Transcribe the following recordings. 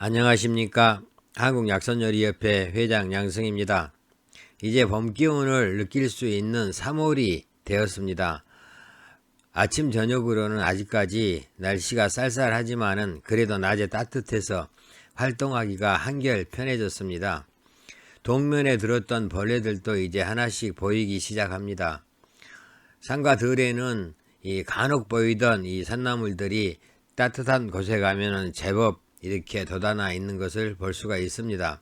안녕하십니까. 한국약선요리협회 회장 양승입니다. 이제 봄 기운을 느낄 수 있는 3월이 되었습니다. 아침 저녁으로는 아직까지 날씨가 쌀쌀하지만은 그래도 낮에 따뜻해서 활동하기가 한결 편해졌습니다. 동면에 들었던 벌레들도 이제 하나씩 보이기 시작합니다. 산과 들에는 간혹 보이던 이 산나물들이 따뜻한 곳에 가면은 제법 이렇게 돋아나 있는 것을 볼 수가 있습니다.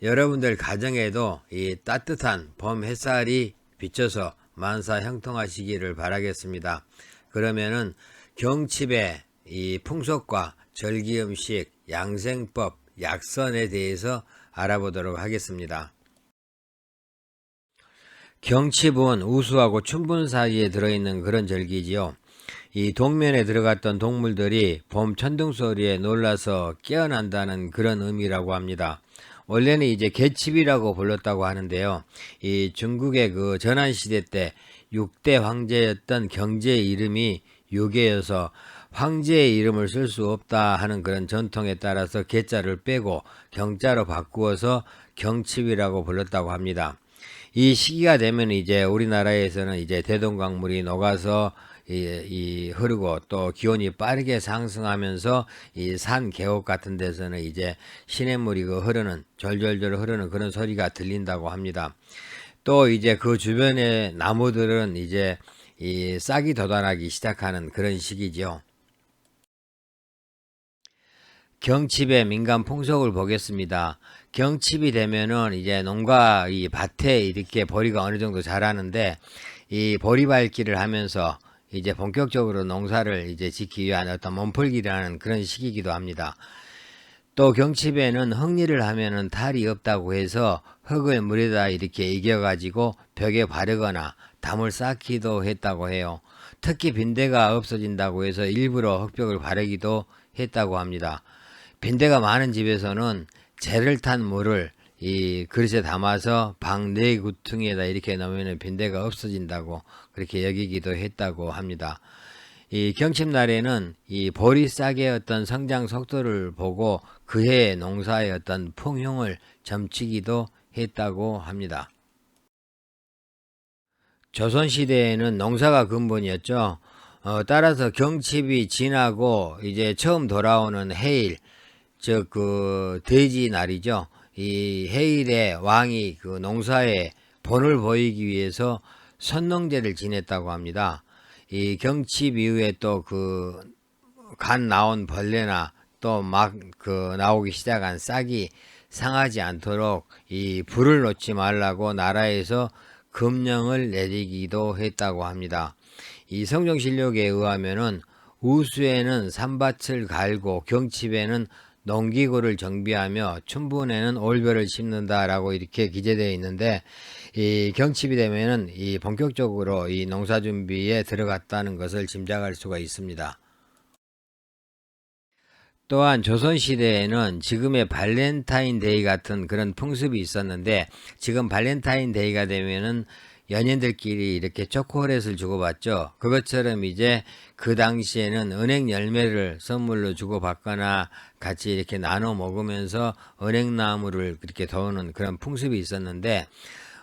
여러분들 가정에도 이 따뜻한 봄 햇살이 비쳐서 만사 형통하시기를 바라겠습니다. 그러면은 경칩의 이 풍속과 절기음식, 양생법, 약선에 대해서 알아보도록 하겠습니다. 경칩은 우수하고 춘분 사이에 들어있는 그런 절기지요. 이 동면에 들어갔던 동물들이 봄 천둥소리에 놀라서 깨어난다는 그런 의미라고 합니다. 원래는 이제 개칩이라고 불렀다고 하는데요. 이 중국의 그 전한시대 때 6대 황제였던 경제의 이름이 유계여서 황제의 이름을 쓸 수 없다 하는 그런 전통에 따라서 개자를 빼고 경자로 바꾸어서 경칩이라고 불렀다고 합니다. 이 시기가 되면 이제 우리나라에서는 이제 대동강물이 녹아서 흐르고 또 기온이 빠르게 상승하면서 이 산 계곡 같은 데서는 이제 시냇물이 흐르는 졸졸졸 흐르는 그런 소리가 들린다고 합니다. 또 이제 그 주변의 나무들은 이제 이 싹이 돋아나기 시작하는 그런 시기죠. 경칩의 민간 풍속을 보겠습니다. 경칩이 되면은 이제 농가 이 밭에 이렇게 보리가 어느 정도 자라는데 이 보리밟기를 하면서 이제 본격적으로 농사를 이제 짓기 위한 어떤 몸풀기라는 그런 시기이기도 합니다. 또 경칩에는 흙일을 하면은 탈이 없다고 해서 흙을 물에다 이렇게 이겨가지고 벽에 바르거나 담을 쌓기도 했다고 해요. 특히 빈대가 없어진다고 해서 일부러 흙벽을 바르기도 했다고 합니다. 빈대가 많은 집에서는 재를 탄 물을 이 그릇에 담아서 방 네 구퉁이에다 이렇게 넣으면 빈대가 없어진다고 그렇게 여기기도 했다고 합니다. 이 경칩날에는 이 보리 싹의 어떤 성장 속도를 보고 그해의 농사의 어떤 풍흉을 점치기도 했다고 합니다. 조선시대에는 농사가 근본이었죠. 따라서 경칩이 지나고 이제 처음 돌아오는 해일, 즉 그 돼지 날이죠. 이 해일에 왕이 그 농사에 본을 보이기 위해서 선농제를 지냈다고 합니다. 이 경칩 이후에 또 그 간 나온 벌레나 또 막 그 나오기 시작한 싹이 상하지 않도록 이 불을 놓지 말라고 나라에서 금령을 내리기도 했다고 합니다. 이 성경실록에 의하면은 우수에는 산밭을 갈고 경칩에는 농기구를 정비하며 춘분에는 올벼를 심는다라고 이렇게 기재되어 있는데 이 경칩이 되면은 이 본격적으로 이 농사 준비에 들어갔다는 것을 짐작할 수가 있습니다. 또한 조선시대에는 지금의 발렌타인데이 같은 그런 풍습이 있었는데 지금 발렌타인데이가 되면은 연인들끼리 이렇게 초콜릿을 주고받죠. 그것처럼 이제 그 당시에는 은행 열매를 선물로 주고받거나 같이 이렇게 나눠 먹으면서 은행나무를 그렇게 도우는 그런 풍습이 있었는데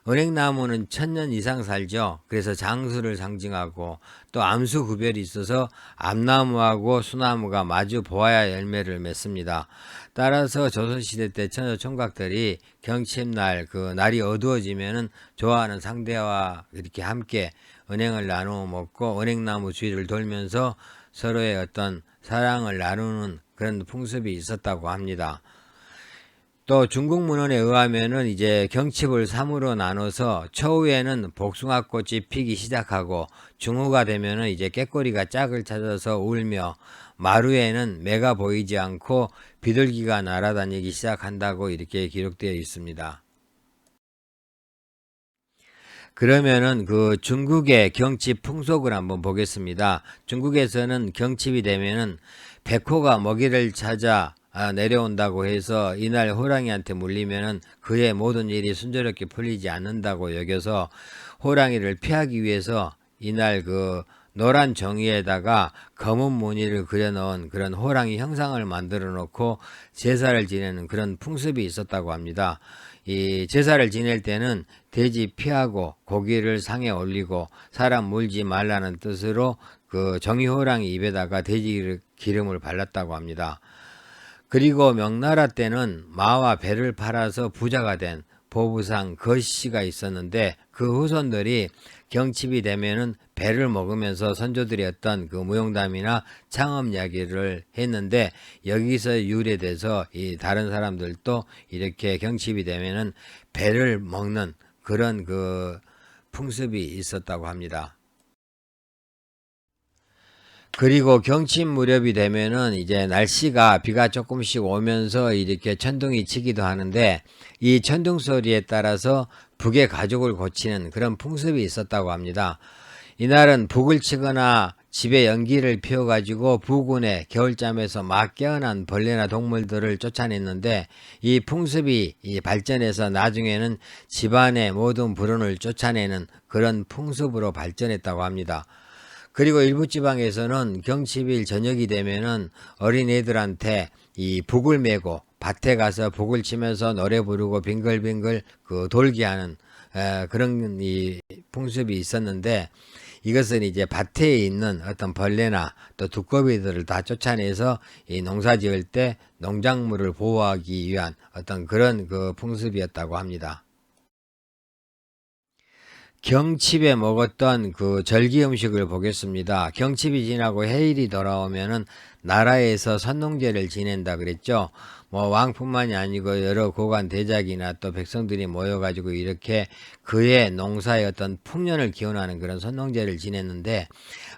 은행나무는 1000년 이상 살죠. 그래서 장수를 상징하고 또 암수 구별이 있어서 암나무하고 수나무가 마주 보아야 열매를 맺습니다. 따라서 조선시대 때 처녀 총각들이 경칩날 그 날이 어두워지면은 좋아하는 상대와 이렇게 함께 은행을 나누어 먹고 은행나무 주위를 돌면서 서로의 어떤 사랑을 나누는 그런 풍습이 있었다고 합니다. 또 중국 문헌에 의하면은 이제 경칩을 3으로 나눠서 초후에는 복숭아꽃이 피기 시작하고 중후가 되면은 이제 깨꼬리가 짝을 찾아서 울며 마루에는 매가 보이지 않고 비둘기가 날아다니기 시작한다고 이렇게 기록되어 있습니다. 그러면은 그 중국의 경칩 풍속을 한번 보겠습니다. 중국에서는 경칩이 되면은 백호가 먹이를 찾아 내려온다고 해서 이날 호랑이한테 물리면은 그의 모든 일이 순조롭게 풀리지 않는다고 여겨서 호랑이를 피하기 위해서 이날 그 노란 종이에다가 검은 무늬를 그려놓은 그런 호랑이 형상을 만들어 놓고 제사를 지내는 그런 풍습이 있었다고 합니다. 이 제사를 지낼 때는 돼지 피하고 고기를 상에 올리고 사람 물지 말라는 뜻으로 그 종이 호랑이 입에다가 돼지 기름을 발랐다고 합니다. 그리고 명나라 때는 마와 배를 팔아서 부자가 된 보부상 거씨가 있었는데 그 후손들이 경칩이 되면은 배를 먹으면서 선조들이 어떤 그 무용담이나 창업 이야기를 했는데 여기서 유래돼서 이 다른 사람들도 이렇게 경칩이 되면은 배를 먹는 그런 그 풍습이 있었다고 합니다. 그리고 경칩 무렵이 되면은 이제 날씨가 비가 조금씩 오면서 이렇게 천둥이 치기도 하는데 이 천둥 소리에 따라서 북의 가죽을 고치는 그런 풍습이 있었다고 합니다. 이날은 북을 치거나 집에 연기를 피워가지고 부군의 겨울잠에서 막 깨어난 벌레나 동물들을 쫓아냈는데 이 풍습이 발전해서 나중에는 집안의 모든 불운을 쫓아내는 그런 풍습으로 발전했다고 합니다. 그리고 일부 지방에서는 경칩일 저녁이 되면은 어린애들한테 이 북을 메고 밭에 가서 북을 치면서 노래 부르고 빙글빙글 그 돌게 하는 그런 이 풍습이 있었는데 이것은 이제 밭에 있는 어떤 벌레나 또 두꺼비들을 다 쫓아내서 이 농사 지을 때 농작물을 보호하기 위한 어떤 그런 그 풍습이었다고 합니다. 경칩에 먹었던 그 절기 음식을 보겠습니다. 경칩이 지나고 해일이 돌아오면은 나라에서 선농제를 지낸다 그랬죠. 뭐 왕뿐만이 아니고 여러 고관 대작이나 또 백성들이 모여가지고 이렇게 그의 농사의 어떤 풍년을 기원하는 그런 선농제를 지냈는데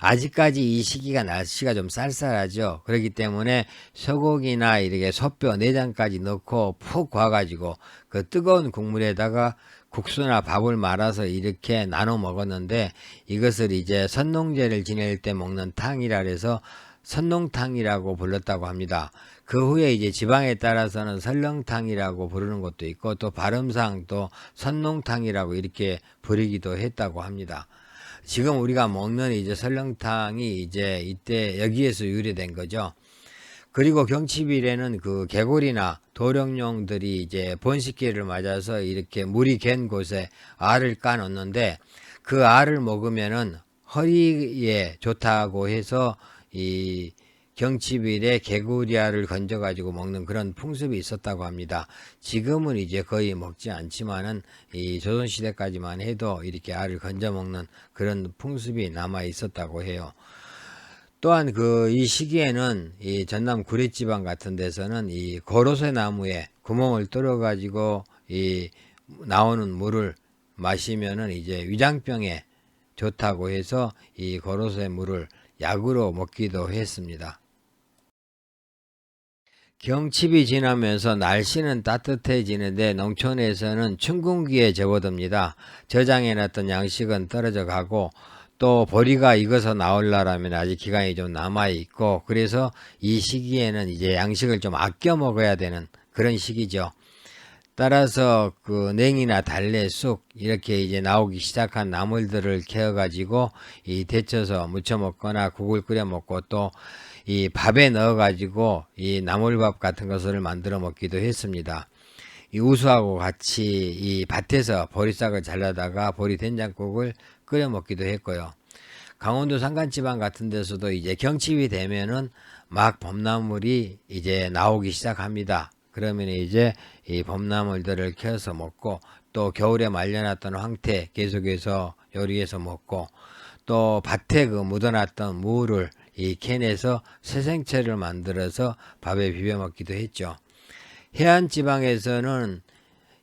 아직까지 이 시기가 날씨가 좀 쌀쌀하죠. 그렇기 때문에 소고기나 이렇게 소뼈 내장까지 넣고 푹 과가지고 그 뜨거운 국물에다가 국수나 밥을 말아서 이렇게 나눠 먹었는데 이것을 이제 선농제를 지낼 때 먹는 탕이라 해서 선농탕이라고 불렀다고 합니다. 그 후에 이제 지방에 따라서는 설렁탕이라고 부르는 것도 있고 또 발음상 또 선농탕이라고 이렇게 부르기도 했다고 합니다. 지금 우리가 먹는 이제 설렁탕이 이제 이때 여기에서 유래된 거죠. 그리고 경칩일에는 그 개구리나 도룡뇽들이 이제 번식기를 맞아서 이렇게 물이 갠 곳에 알을 까놓는데 그 알을 먹으면은 허리에 좋다고 해서 이 경칩일에 개구리알을 건져가지고 먹는 그런 풍습이 있었다고 합니다. 지금은 이제 거의 먹지 않지만은 이 조선시대까지만 해도 이렇게 알을 건져 먹는 그런 풍습이 남아 있었다고 해요. 또한 그 이 시기에는 이 전남 구례지방 같은 데서는 이 고로쇠 나무에 구멍을 뚫어 가지고 이 나오는 물을 마시면은 이제 위장병에 좋다고 해서 이 고로쇠 물을 약으로 먹기도 했습니다. 경칩이 지나면서 날씨는 따뜻해지는데 농촌에서는 춘궁기에 접어듭니다. 저장해놨던 양식은 떨어져 가고 또 보리가 익어서 나올라면 아직 기간이 좀 남아있고 그래서 이 시기에는 이제 양식을 좀 아껴 먹어야 되는 그런 시기죠. 따라서 그 냉이나 달래, 쑥 이렇게 이제 나오기 시작한 나물들을 캐어가지고 이 데쳐서 무쳐 먹거나 국을 끓여 먹고 또 이 밥에 넣어가지고 이 나물밥 같은 것을 만들어 먹기도 했습니다. 이 우수하고 같이 이 밭에서 보리싹을 잘라다가 보리 된장국을 끓여 먹기도 했고요. 강원도 산간지방 같은 데서도 이제 경칩이 되면은 막 봄나물이 이제 나오기 시작합니다. 그러면 이제 이 봄나물들을 캐서 먹고 또 겨울에 말려놨던 황태 계속해서 요리해서 먹고 또 밭에 그 묻어놨던 무를 이 캔에서 새생채를 만들어서 밥에 비벼 먹기도 했죠. 해안 지방에서는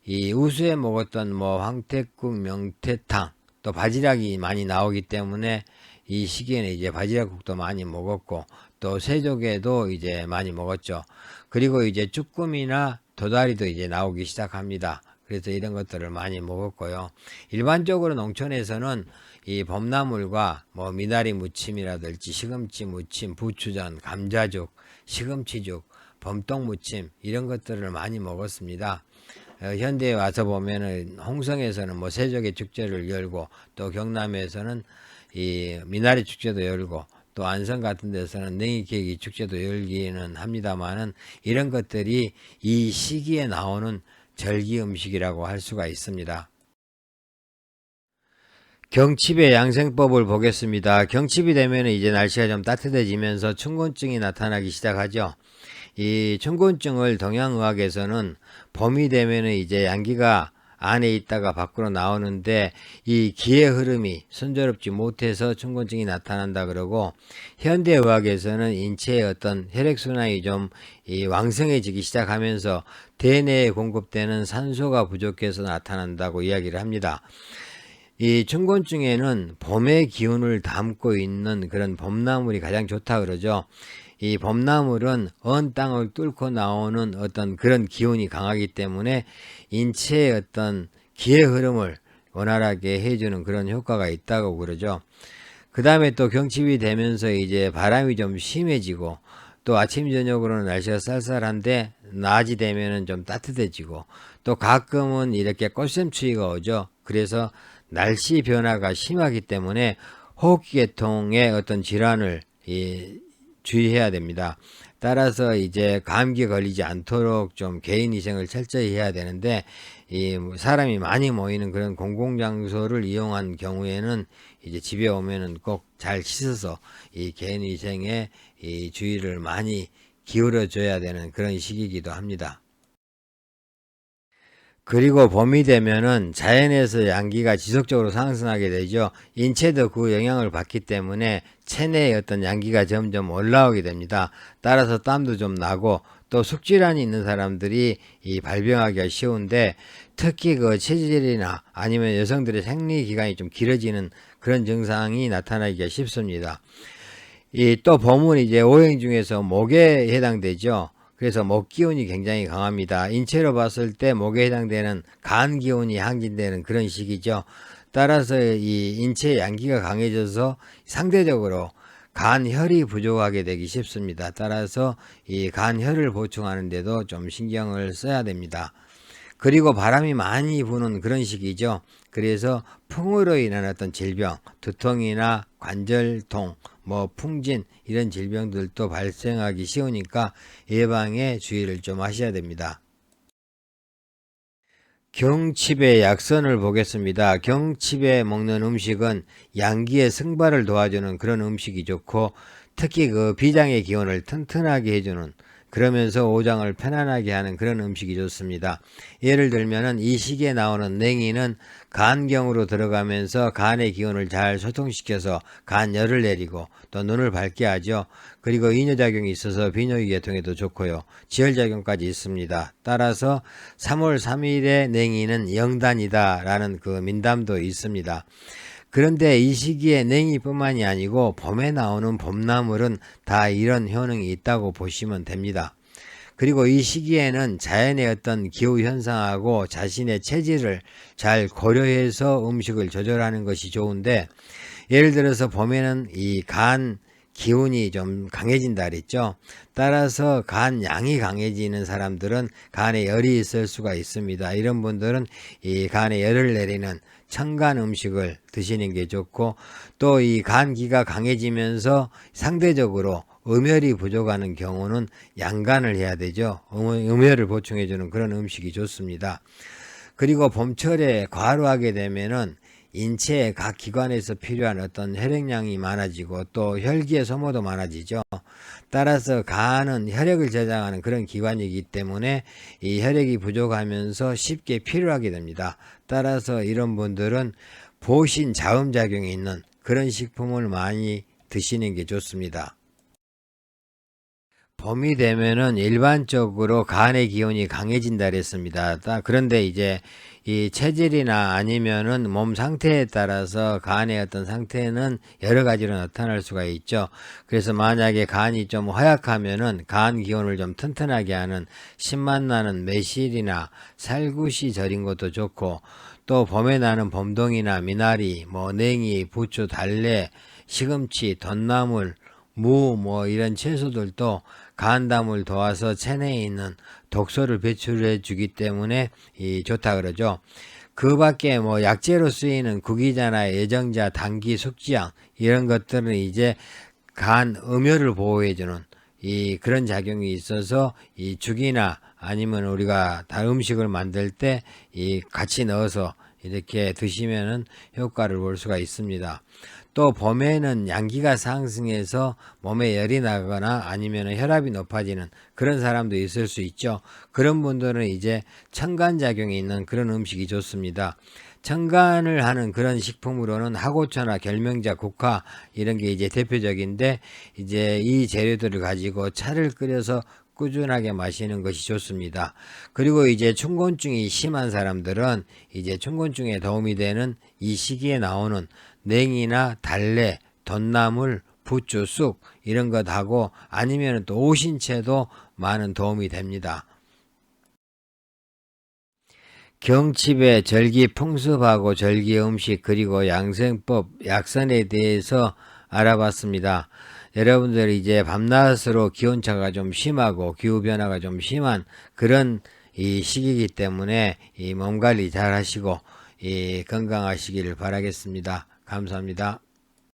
이 우수에 먹었던 뭐 황태국, 명태탕, 또 바지락이 많이 나오기 때문에 이 시기에는 이제 바지락국도 많이 먹었고 또 새조개도 이제 많이 먹었죠. 그리고 이제 쭈꾸미나 도다리도 이제 나오기 시작합니다. 그래서 이런 것들을 많이 먹었고요. 일반적으로 농촌에서는 이 봄나물과 뭐 미나리 무침이라든지 시금치 무침, 부추전, 감자죽, 시금치죽, 범떡무침 이런 것들을 많이 먹었습니다. 현대에 와서 보면은 홍성에서는 뭐 세조개 축제를 열고 또 경남에서는 이 미나리 축제도 열고 또 안성 같은 데서는 냉이케이크 축제도 열기는 합니다만은 이런 것들이 이 시기에 나오는 절기 음식이라고 할 수가 있습니다. 경칩의 양생법을 보겠습니다. 경칩이 되면 이제 날씨가 좀 따뜻해지면서 춘곤증이 나타나기 시작하죠. 이 춘곤증을 동양의학에서는 봄이 되면 이제 양기가 안에 있다가 밖으로 나오는데 이 기의 흐름이 순조롭지 못해서 춘곤증이 나타난다 그러고, 현대의학에서는 인체의 어떤 혈액순환이 좀 왕성해지기 시작하면서 대뇌에 공급되는 산소가 부족해서 나타난다고 이야기를 합니다. 이 춘곤증에는 봄의 기운을 담고 있는 그런 봄나물이 가장 좋다 그러죠. 이 봄나물은 언 땅을 뚫고 나오는 어떤 그런 기운이 강하기 때문에 인체의 어떤 기의 흐름을 원활하게 해주는 그런 효과가 있다고 그러죠. 그 다음에 또 경칩이 되면서 이제 바람이 좀 심해지고, 또 아침 저녁으로는 날씨가 쌀쌀한데 낮이 되면은 좀 따뜻해지고, 또 가끔은 이렇게 꽃샘추위가 오죠. 그래서 날씨 변화가 심하기 때문에 호흡기계통의 어떤 질환을 주의해야 됩니다. 따라서 이제 감기 걸리지 않도록 좀 개인위생을 철저히 해야 되는데, 사람이 많이 모이는 그런 공공장소를 이용한 경우에는 이제 집에 오면은 꼭 잘 씻어서 이 개인위생에 주의를 많이 기울여 줘야 되는 그런 시기이기도 합니다. 그리고 봄이 되면은 자연에서 양기가 지속적으로 상승하게 되죠. 인체도 그 영향을 받기 때문에 체내의 어떤 양기가 점점 올라오게 됩니다. 따라서 땀도 좀 나고, 또 숙질환이 있는 사람들이 발병하기가 쉬운데, 특히 그 체질이나 아니면 여성들의 생리 기간이 좀 길어지는 그런 증상이 나타나기가 쉽습니다. 또 봄은 이제 오행 중에서 목에 해당되죠. 그래서 목 기운이 굉장히 강합니다. 인체로 봤을 때 목에 해당되는 간 기운이 항진되는 그런 시기죠. 따라서 이 인체의 양기가 강해져서 상대적으로 간혈이 부족하게 되기 쉽습니다. 따라서 이 간혈을 보충하는데도 좀 신경을 써야 됩니다. 그리고 바람이 많이 부는 그런 시기죠. 그래서 풍으로 인한 어떤 질병, 두통이나 관절통, 풍진 이런 질병들도 발생하기 쉬우니까 예방에 주의를 좀 하셔야 됩니다. 경칩의 약선을 보겠습니다. 경칩에 먹는 음식은 양기의 승발을 도와주는 그런 음식이 좋고, 특히 그 비장의 기운을 튼튼하게 해주는, 그러면서 오장을 편안하게 하는 그런 음식이 좋습니다. 예를 들면은 이 시기에 나오는 냉이는 간경으로 들어가면서 간의 기운을 잘 소통시켜서 간열을 내리고 또 눈을 밝게 하죠. 그리고 이뇨작용이 있어서 비뇨기 계통에도 좋고요. 지혈작용까지 있습니다. 따라서 3월 3일의 냉이는 영단이다 라는 그 민담도 있습니다. 그런데 이 시기에 냉이뿐만이 아니고 봄에 나오는 봄나물은 다 이런 효능이 있다고 보시면 됩니다. 그리고 이 시기에는 자연의 어떤 기후현상하고 자신의 체질을 잘 고려해서 음식을 조절하는 것이 좋은데, 예를 들어서 봄에는 이 간 기운이 좀 강해진다 그랬죠. 따라서 간 양이 강해지는 사람들은 간에 열이 있을 수가 있습니다. 이런 분들은 이 간에 열을 내리는 청간 음식을 드시는 게 좋고, 또 이 간기가 강해지면서 상대적으로 음혈이 부족하는 경우는 양간을 해야 되죠. 음혈을 보충해주는 그런 음식이 좋습니다. 그리고 봄철에 과로하게 되면은 인체의 각 기관에서 필요한 어떤 혈액량이 많아지고 또 혈기의 소모도 많아지죠. 따라서 간은 혈액을 저장하는 그런 기관이기 때문에 이 혈액이 부족하면서 쉽게 필요하게 됩니다. 따라서 이런 분들은 보신 자음작용이 있는 그런 식품을 많이 드시는 게 좋습니다. 봄이 되면은 일반적으로 간의 기운이 강해진다 그랬습니다. 그런데 이제 이 체질이나 아니면은 몸 상태에 따라서 간의 어떤 상태는 여러 가지로 나타날 수가 있죠. 그래서 만약에 간이 좀 허약하면은 간 기운을 좀 튼튼하게 하는 신맛 나는 매실이나 살구시 절인 것도 좋고, 또 봄에 나는 봄동이나 미나리, 냉이, 부추, 달래, 시금치, 덧나물, 무 이런 채소들도 간담을 도와서 체내에 있는 독소를 배출해 주기 때문에 좋다 그러죠. 그 밖에 뭐 약재로 쓰이는 구기자나 예정자, 당기, 숙지향 이런 것들은 이제 간 음혈을 보호해주는 이 그런 작용이 있어서 이 죽이나 아니면 우리가 다른 음식을 만들 때 이 같이 넣어서 이렇게 드시면은 효과를 볼 수가 있습니다. 또 봄에는 양기가 상승해서 몸에 열이 나거나 아니면 혈압이 높아지는 그런 사람도 있을 수 있죠. 그런 분들은 이제 첨간작용이 있는 그런 음식이 좋습니다. 첨간을 하는 그런 식품으로는 하고초나 결명자, 국화 이런 게 이제 대표적인데 이제 이 재료들을 가지고 차를 끓여서 꾸준하게 마시는 것이 좋습니다. 그리고 이제 춘곤증이 심한 사람들은 이제 춘곤증에 도움이 되는 이 시기에 나오는 냉이나 달래, 돛나물, 부추, 쑥 이런 것하고 아니면 또 오신채도 많은 도움이 됩니다. 경칩의 절기 풍습하고 절기 음식 그리고 양생법, 약선에 대해서 알아봤습니다. 여러분들 이제 밤낮으로 기온차가 좀 심하고 기후변화가 좀 심한 그런 이 시기이기 때문에 이 몸관리 잘 하시고 이 건강하시기를 바라겠습니다. 감사합니다.